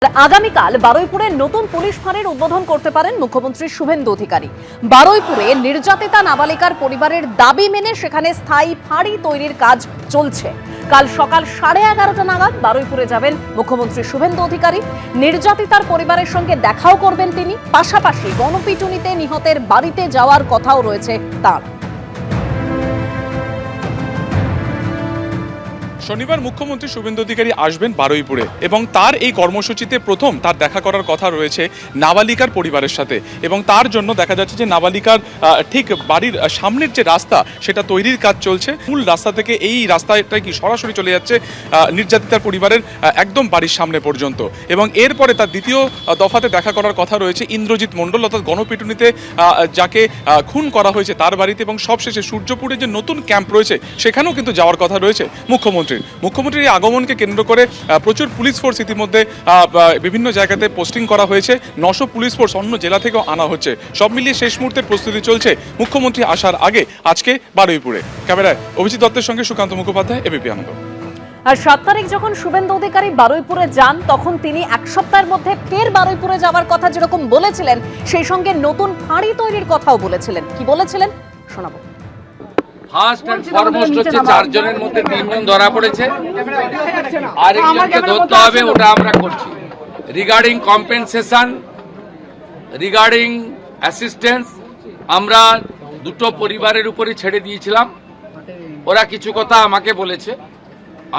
আগামীকাল বারুইপুরে নতুন পুলিশ ফাঁড়ির উদ্বোধন করতে পারেন মুখ্যমন্ত্রী শুভেন্দু অধিকারী। বারুইপুরে নির্যাতিতা নাবালিকার পরিবারের দাবি মেনে সেখানে স্থায়ী ফাঁড়ি তৈরির কাজ চলছে। কাল সকাল 11:30 নাগাদ বারুইপুরে যাবেন মুখ্যমন্ত্রী শুভেন্দু অধিকারী। নির্যাতিতার পরিবারের সঙ্গে দেখাও করবেন তিনি, পাশাপাশি গণপিটুনিতে নিহতের বাড়িতে যাওয়ার কথাও রয়েছে তার। শনিবার মুখ্যমন্ত্রী শুভেন্দু অধিকারী আসবেন বারুইপুরে এবং তার এই কর্মসূচিতে প্রথম তার দেখা করার কথা রয়েছে নাবালিকার পরিবারের সাথে। এবং তার জন্য দেখা যাচ্ছে যে নাবালিকার ঠিক বাড়ির সামনের যে রাস্তা সেটা তৈরির কাজ চলছে। মূল রাস্তা থেকে এই রাস্তাটা কি সরাসরি চলে যাচ্ছে নির্যাতিতার পরিবারের একদম বাড়ির সামনে পর্যন্ত। এবং এরপরে তার দ্বিতীয় দফাতে দেখা করার কথা রয়েছে ইন্দ্রজিৎ মণ্ডল, অর্থাৎ গণপিটুনিতে যাকে খুন করা হয়েছে তার বাড়িতে। এবং সবশেষে সূর্যপুরে যে নতুন ক্যাম্প রয়েছে সেখানেও কিন্তু যাওয়ার কথা রয়েছে মুখ্যমন্ত্রীর এই আগমনকে কেন্দ্র করে প্রচুর পুলিশ ফোর্স ইতিমধ্যে বিভিন্ন জায়গাতে পোস্টিং করা হয়েছে। 900 পুলিশ ফোর্স অন্য জেলা থেকেও আনা হচ্ছে। সব মিলিয়ে শেষ মুহূর্তের প্রস্তুতি চলছে মুখ্যমন্ত্রী আসার আগে আজকে বারুইপুরে। ক্যামেরায় অভিজিৎ দত্তের সঙ্গে সুকান্ত মুখোপাধ্যায়, এবিপি আনন্দ। আর 7 তারিখ যখন শুভেন্দু অধিকারী বারুইপুরে যান তখন তিনি এক সপ্তাহের মধ্যে ফের বারুইপুরে যাওয়ার কথা যেরকম বলেছিলেন, সেই সঙ্গে নতুন ফাঁড়ি তৈরির কথাও বলেছিলেন। কি বলেছিলেন শোনাবো। ফার্স্ট এন্ড ফরমোস্ট হচ্ছে 4 জনের মধ্যে 3 জন ধরা পড়েছে, আর একজনকে ধরতে হবে, ওটা আমরা করছি। রিগার্ডিং কম্পেনসেশন, রিগার্ডিং অ্যাসিস্ট্যান্স আমরা দুটো পরিবারের উপরে ছেড়ে দিয়েছিলাম। ওরা কিছু কথা আমাকে বলেছে,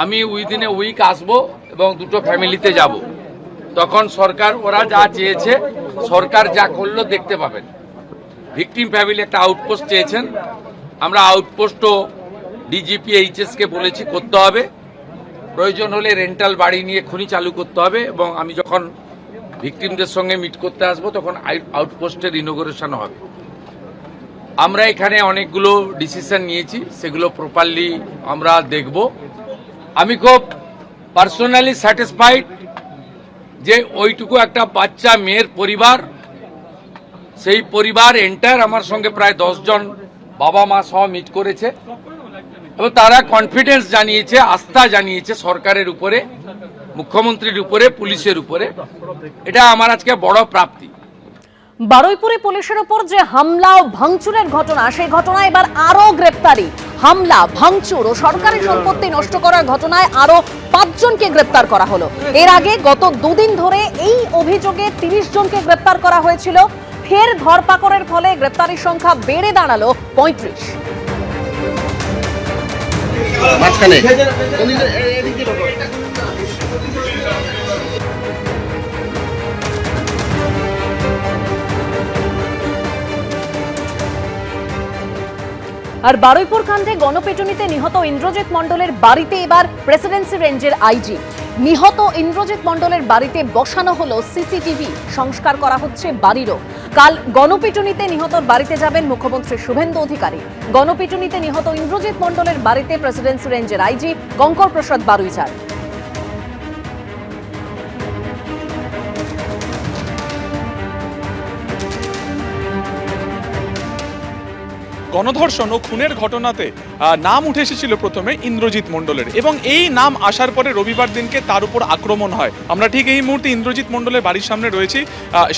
আমি উইদিন এ উইক আসবো এবং দুটো ফ্যামিলিতে যাব। তখন সরকার ওরা যা চেয়েছে, সরকার যা করলো দেখতে পাবেন। ভিকটিম ফ্যামিলি একটা আউটপোস্ট চেয়েছেন, আমরা আউটপোস্টও ডিজিপি এইচএসকে বলেছি করতে হবে। প্রয়োজন হলে রেন্টাল বাড়ি নিয়ে খনি চালু করতে হবে। এবং আমি যখন ভিকটিমদের সঙ্গে মিট করতে আসবো তখন আউটপোস্টের ইনোগ্রেশন হবে। আমরা এখানে অনেকগুলো ডিসিশন নিয়েছি, সেগুলো প্রপারলি আমরা দেখব। আমি খুব পার্সোনালি স্যাটিসফাইড যে ওইটুকু একটা বাচ্চা মেয়ের পরিবার, সেই পরিবার এন্টায়ার আমার সঙ্গে প্রায় 10 জন বাবা মা সহ মিট করেছে এবং তারা কনফিডেন্স জানিয়েছে, আস্থা জানিয়েছে সরকারের উপরে, মুখ্যমন্ত্রীর উপরে, পুলিশের উপরে। এটা আমার আজকে বড় প্রাপ্তি। বারুইপুরে পুলিশের উপর যে হামলা ও ভাঙচুরের ঘটনা, সেই ঘটনায় এবার আরো গ্রেপ্তারি। হামলা, ভাঙচুর ও সরকারি সম্পত্তি নষ্ট করার ঘটনায় আরো 5 জনকে গ্রেপ্তার করা হলো। এর আগে গত 2 দিন ধরে এই অভিযোগে 30 জনকে গ্রেপ্তার করা হয়েছিল। ফের ধরপাকড়ের ফলে গ্রেপ্তারির সংখ্যা বেড়ে দাঁড়ালো 35। আর বারুইপুর কাণ্ডে গণপিটুনিতে নিহত ইন্দ্রজিৎ মণ্ডলের বাড়িতে এবার প্রেসিডেন্সি রেঞ্জের আইজি। নিহত ইন্দ্রজিৎ মণ্ডলের বাড়িতে বসানো হলো সিসিটিভি, সংস্কার করা হচ্ছে বাড়িরও। কাল গণপিটুনিতে নিহতর বাড়িতে যাবেন মুখ্যমন্ত্রী শুভেন্দু অধিকারী। গণপিটুনিতে নিহত ইন্দ্রজিৎ মণ্ডলের বাড়িতে প্রেসিডেন্সি রেঞ্জের আইজি কঙ্কর প্রসাদ বারুই যান। গণধর্ষণ ও খুনের ঘটনাতে নাম উঠে এসেছিল প্রথমে ইন্দ্রজিৎ মণ্ডলের, এবং এই নাম আসার পরে রবিবার দিনকে তার উপর আক্রমণ হয়। আমরা ঠিক এই মুহূর্তে ইন্দ্রজিৎ মণ্ডলের বাড়ির সামনে রয়েছি।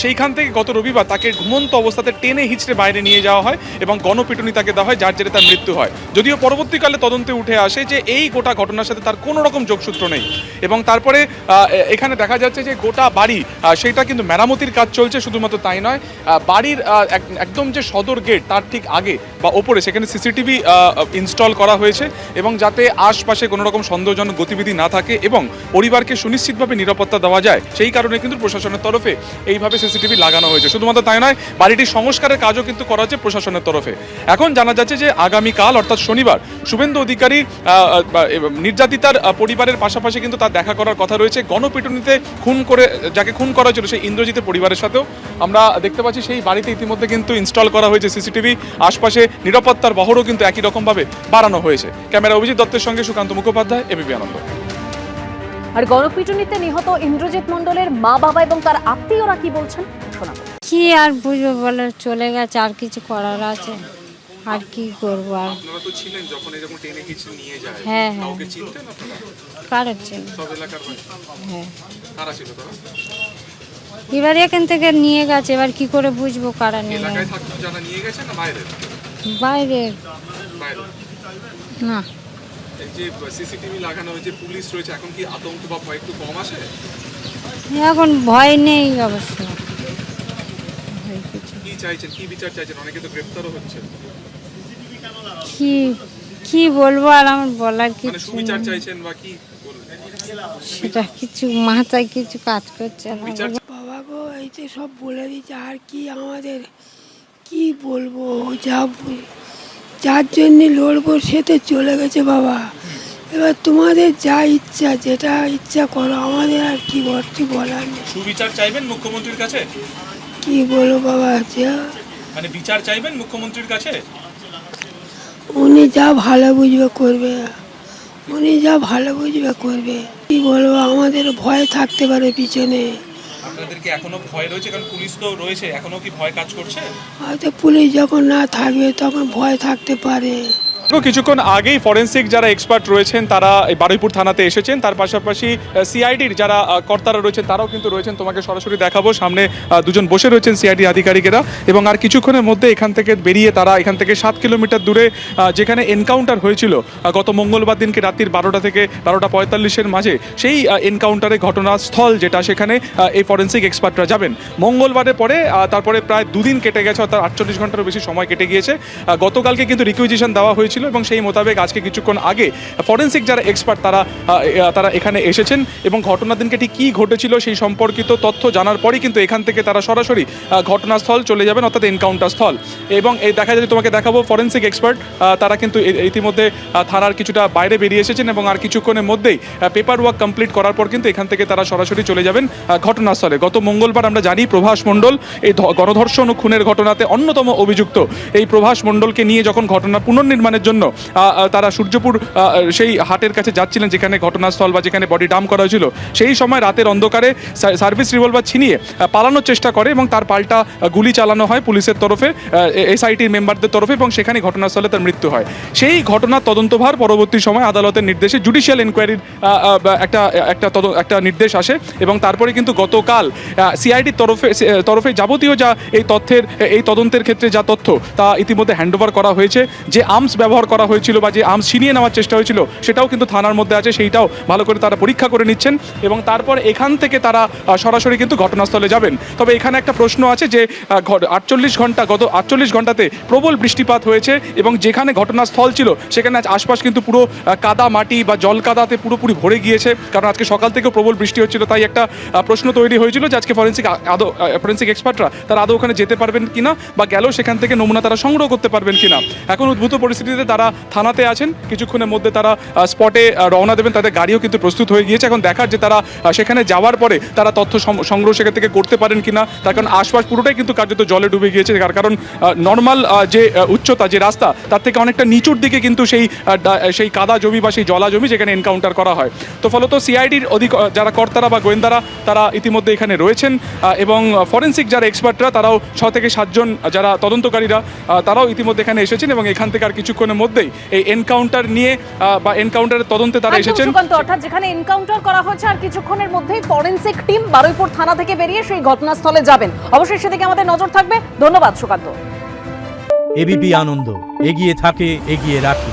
সেইখান থেকে গত রবিবার তাকে ঘুমন্ত অবস্থাতে টেনে হিঁচড়ে বাইরে নিয়ে যাওয়া হয় এবং গণপিটুনি তাকে দেওয়া হয়, যার জেরে তার মৃত্যু হয়। যদিও পরবর্তীকালে তদন্তে উঠে আসে যে এই গোটা ঘটনার সাথে তার কোনো রকম যোগসূত্র নেই। এবং তারপরে এখানে দেখা যাচ্ছে যে গোটা বাড়ি সেইটা কিন্তু মেরামতির কাজ চলছে। শুধুমাত্র তাই নয়, বাড়ির একদম যে সদর গেট তার ঠিক আগে বা ওপরে সেখানে সিসিটিভি ইনস্টল করা হয়েছে, এবং যাতে আশপাশে কোনো রকম সন্দেহজনক গতিবিধি না থাকে এবং পরিবারকে সুনিশ্চিতভাবে নিরাপত্তা দেওয়া যায়, সেই কারণে কিন্তু প্রশাসনের তরফে এইভাবে সিসিটিভি লাগানো হয়েছে। শুধুমাত্র তাই নয়, বাড়িটির সংস্কারের কাজও কিন্তু করা হচ্ছে প্রশাসনের তরফে। এখন জানা যাচ্ছে যে আগামীকাল অর্থাৎ শনিবার শুভেন্দু অধিকারী নির্যাতিতার পরিবারের পাশাপাশি কিন্তু তার দেখা করার কথা রয়েছে। গণপিটুনিতে যাকে খুন করা হয়েছিল সেই ইন্দ্রজিতের পরিবারের সাথেও আমরা দেখতে পাচ্ছি সেই বাড়িতে ইতিমধ্যে কিন্তু ইনস্টল করা হয়েছে সিসিটিভি। আশপাশে নিরাপত্তার বহরও কিন্তু একই রকমভাবে বাড়ানো হয়েছে। ক্যামেরা অভিজিৎ দত্তের সঙ্গে সুকান্ত মুখোপাধ্যায়, এবিপি আনন্দ। আর গণপিটুনিতে নিহত ইন্দ্রজিৎ মণ্ডলের মা বাবা এবং তার আত্মীয়রা কি বলছেন শোনাবো। কি আর বুঝবো বলে, চলে গেছে, আর কিছু করার আছে? আর কি করবো আর। আপনারা তো ছিলেন যখন এরকম টেনে কিছু নিয়ে যায়, হ্যাঁ, হ্যাঁ। কাউকে চিনতেন আপনারা? কার হচ্ছে? সব এলাকার বাইরে হ্যাঁ, কারা ছিল তারা? এবার এখান থেকে নিয়ে গেছে, এবার কি করে বুঝবো কারা নিয়ে এলাকায় গেছে? থাকতো যারা নিয়ে গেছে না বাইরে? বাইরে বাইরে। না, এই যে সিসিটিভি লাগানো হয়েছে, পুলিশ রয়েছে, এখন কি আতঙ্ক বা ভয় একটু কম আসে? এখন ভয় নেই অবশ্য। ভয় কিছু কি চাইছেন, কি বিচার চাইছেন? অনেকে তো গ্রেপ্তারও হচ্ছে। কি কি বলবো আর আমার বলার মানে কিছু সুবিচার নেই। চাইছেন বা কি বলবেন? সেটা কিছু মাথায় কিছু কাজ করছে না। বিচার বাবা গো, এই তো সব বলে দিচ্ছে, আর কি আমাদের কি বলবো? যার জন্য লড়বো সে তো চলে গেছে বাবা। এবার তোমাদের যা ইচ্ছা, যেটা ইচ্ছা করো, আমাদের আর কি বলার নেই। সুবিচার চাইবেন মুখ্যমন্ত্রীর কাছে? কি বলবো বাবা, যে মানে বিচার চাইবেন মুখ্যমন্ত্রীর কাছে? উনি যা ভালো বুঝবে করবে, উনি যা ভালো বুঝবে করবে। কি বলবো, আমাদের ভয় থাকতে পারে পিছনে। আপনাদের কি এখনো ভয় রয়েছে? কারণ পুলিশ তো রয়েছে, এখনো কি ভয় কাজ করছে? হয়তো পুলিশ যখন না থাকবে তখন ভয় থাকতে পারে। কিছুক্ষণ আগেই ফরেন্সিক যারা এক্সপার্ট রয়েছেন তারা এই বারুইপুর থানাতে এসেছেন, তার পাশাপাশি সিআইডির যারা কর্তারা রয়েছেন তারাও কিন্তু রয়েছেন। তোমাকে সরাসরি দেখাবো, সামনে দুজন বসে রয়েছেন সিআইডি আধিকারিকেরা, এবং আর কিছুক্ষণের মধ্যে এখান থেকে বেরিয়ে তারা এখান থেকে 7 কিলোমিটার দূরে যেখানে এনকাউন্টার হয়েছিল গত মঙ্গলবার দিনকে রাত্রির 12টা থেকে 12:45-এর মাঝে, সেই এনকাউন্টারে ঘটনাস্থল যেটা, সেখানে এই ফরেন্সিক এক্সপার্টরা যাবেন মঙ্গলবারের পরে। তারপরে প্রায় 2 দিন কেটে গেছে, অর্থাৎ 48 ঘন্টারও বেশি সময় কেটে গিয়েছে। গতকালকে কিন্তু রিকুইজিশন দেওয়া হয়েছিল এবং সেই মোতাবেক আজকে কিছুক্ষণ আগে ফরেন্সিক যারা এক্সপার্ট তারা এখানে এসেছেন এবং ঘটনার দিনকে ঠিক কী ঘটেছিল সেই সম্পর্কিত তথ্য জানার পরই কিন্তু এখান থেকে তারা সরাসরি ঘটনাস্থল চলে যাবেন, অর্থাৎ এনকাউন্টার স্থল। এবং এই দেখা যায়, তোমাকে দেখাবো, ফরেন্সিক এক্সপার্ট তারা কিন্তু ইতিমধ্যে থানার কিছুটা বাইরে বেরিয়ে এসেছেন এবং আর কিছুক্ষণের মধ্যেই পেপার ওয়ার্ক কমপ্লিট করার পর কিন্তু এখান থেকে তারা সরাসরি চলে যাবেন ঘটনাস্থলে। গত মঙ্গলবার আমরা জানি প্রভাস মণ্ডল এই গণধর্ষণ ও খুনের ঘটনাতে অন্যতম অভিযুক্ত, এই প্রভাস মণ্ডলকে নিয়ে যখন ঘটনা পুনর্নির্মাণের জন্য তারা সূর্যপুর সেই হাটের কাছে যাচ্ছিলেন যেখানে ঘটনাস্থল বা যেখানে বডি ডাম্প করা হয়েছিল, সেই সময় রাতের অন্ধকারে সার্ভিস রিভলভার ছিনিয়ে পালানোর চেষ্টা করে এবং তার পাল্টা গুলি চালানো হয় পুলিশের তরফে, এসআইটির মেম্বারদের তরফে, এবং সেখানে ঘটনাস্থলে তার মৃত্যু হয়। সেই ঘটনার তদন্তভার পরবর্তী সময় আদালতের নির্দেশে জুডিশিয়াল এনকোয়ারির একটা নির্দেশ আসে এবং তারপরে কিন্তু গতকাল সিআইডির তরফে যাবতীয় যা এই তদন্তের ক্ষেত্রে যা তথ্য তা ইতিমধ্যে হ্যান্ডওভার করা হয়েছে। যে আর্মস ব্যবহার করা হয়েছিল বা যে আর্মস ছিনিয়ে নেওয়ার চেষ্টা হয়েছিল সেটাও কিন্তু থানার মধ্যে আছে, সেইটাও ভালো করে তারা পরীক্ষা করে নিচ্ছেন এবং তারপর এখান থেকে তারা সরাসরি কিন্তু ঘটনাস্থলে যাবেন। তবে এখানে একটা প্রশ্ন আছে যে 48 ঘন্টাতে প্রবল বৃষ্টিপাত হয়েছে এবং যেখানে ঘটনাস্থল ছিল সেখানে আশপাশ কিন্তু পুরো কাদা মাটি বা জল কাদাতে পুরোপুরি ভরে গিয়েছে, কারণ আজকে সকাল থেকেও প্রবল বৃষ্টি হচ্ছিল। তাই একটা প্রশ্ন তৈরি হয়েছিল যে আজকে ফরেন্সিক এক্সপার্টরা তারা আদৌ ওখানে যেতে পারবেন কিনা বা গেলেও সেখান থেকে নমুনা তারা সংগ্রহ করতে পারবেন কিনা। এখন উদ্ভূত পরিস্থিতিতে তারা থানাতে আছেন, কিছুক্ষণের মধ্যে তারা স্পটে রওনা দেবেন, তাদের গাড়িও কিন্তু প্রস্তুত হয়ে গিয়েছে। এখন দেখার যে তারা সেখানে যাওয়ার পরে তারা তথ্য সংগ্রহ সেখান থেকে করতে পারেন কিনা, তার কারণ আশপাশ পুরোটাই কিন্তু কার্যত জলে ডুবে গিয়েছে, তার কারণ নর্মাল যে উচ্চতা, যে রাস্তা, তার থেকে অনেকটা নিচুর দিকে কিন্তু সেই কাদা জমি বা সেই জলা জমি যেখানে এনকাউন্টার করা হয়। তো ফলত সিআইডির যারা কর্তারা বা গোয়েন্দারা তারা ইতিমধ্যে এখানে রয়েছেন এবং ফরেন্সিক যারা এক্সপার্টরা তারাও 6 থেকে 7 জন যারা তদন্তকারীরা তারাও ইতিমধ্যে এখানে এসেছেন এবং এখান থেকে আর কিছুক্ষণের মধ্যেই এই এনকাউন্টার নিয়ে বা এনকাউন্টারের তদন্তে তারা এসেছেন। অর্থাৎ যেখানে এনকাউন্টার করা হয়েছে আর কিছুক্ষণের মধ্যেই ফরেন্সিক টিম বারুইপুর থানা থেকে বেরিয়ে সেই ঘটনাস্থলে যাবেন। অবশ্যই সেদিকে আমাদের নজর থাকবে। ধন্যবাদ সুকান্ত। এবিপি আনন্দ, এগিয়ে থাকে, এগিয়ে রাখে।